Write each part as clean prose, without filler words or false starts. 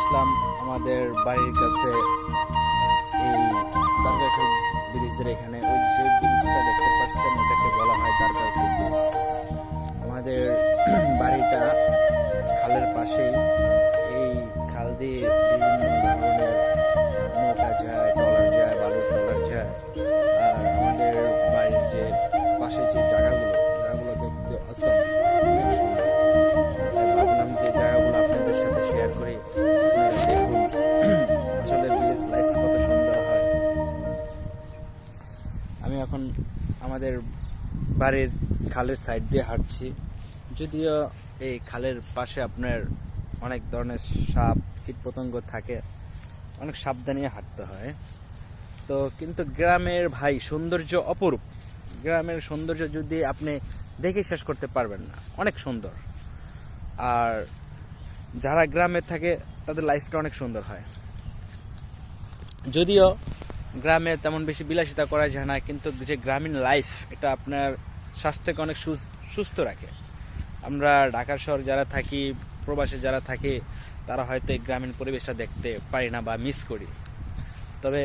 আসলাম আমাদের বাড়ির কাছে এই দারগাখাল ব্রিজের এখানে। ওই যে ব্রিজটা দেখতে পাচ্ছেন ওটাকে বলা হয় দারগাখাল ব্রিজ। আমাদের বাড়িটা খালের পাশেই। এই খাল দিয়ে বিভিন্ন ধরনের নৌকা যায়, ট্রলার যায়, বালু ট্রলার যায়। আর আমাদের বাড়ির যে পাশে যে জায়গাগুলো দেখতে অসম, অনেক সুন্দর। তাই ভাবলাম যে জায়গাগুলো আপনাদের সাথে শেয়ার করি, আপনারা দেখুন আসলে ভিলেজ লাইফ কত সুন্দর হয়। আমি এখন আমাদের বাড়ির খালের সাইড দিয়ে হাঁটছি। যদিও এই খালের পাশে আপনার অনেক ধরনের সাপ কীটপতঙ্গ থাকে, অনেক সাবধানে হাঁটতে হয়। তো কিন্তু গ্রামের ভাই সৌন্দর্য অপরূপ। গ্রামের সৌন্দর্য যদি আপনি দেখে শেষ করতে পারবেন না, অনেক সুন্দর। আর যারা গ্রামে থাকে তাদের লাইফটা অনেক সুন্দর হয়। যদিও গ্রামে তেমন বেশি বিলাসিতা করা যায় না, কিন্তু যে গ্রামীণ লাইফ এটা আপনার স্বাস্থ্যকে অনেক সুস্থ রাখে। আমরা ঢাকা শহর যারা থাকি, প্রবাসে যারা থাকি, তারা হয়তো এই গ্রামীণ পরিবেশটা দেখতে পারি না বা মিস করি। তবে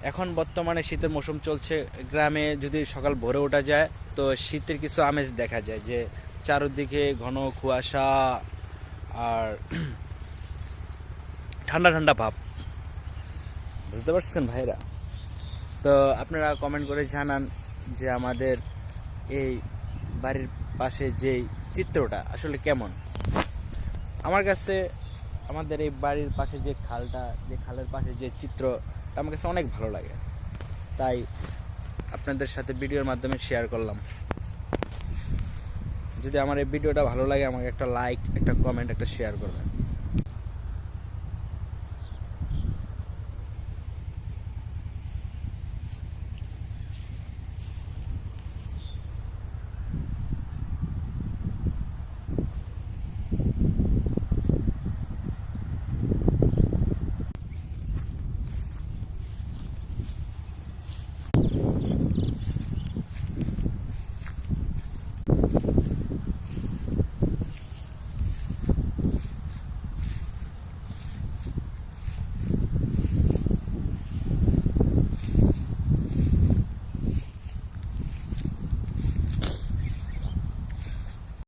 এখন বর্তমানে শীতের মৌসুম চলছে, গ্রামে যদি সকাল ভোরে ওঠা যায় তো শীতের কিছু আমেজ দেখা যায়, যে চারদিকে ঘন কুয়াশা আর ঠান্ডা ঠান্ডা ভাব। বুঝতে পারছেন ভাইরা? তো আপনারা কমেন্ট করে জানান যে আমাদের এই বাড়ির পাশে যেই চিত্রটা আসলে কেমন। আমার কাছে আমাদের এই বাড়ির পাশে যে খালটা, যে খালের পাশে যে চিত্রটা আমার কাছে অনেক ভালো লাগে, তাই আপনাদের সাথে ভিডিওর মাধ্যমে শেয়ার করলাম। যদি আমার এই ভিডিওটা ভালো লাগে, আমাকে একটা লাইক, একটা কমেন্ট, একটা শেয়ার করবেন।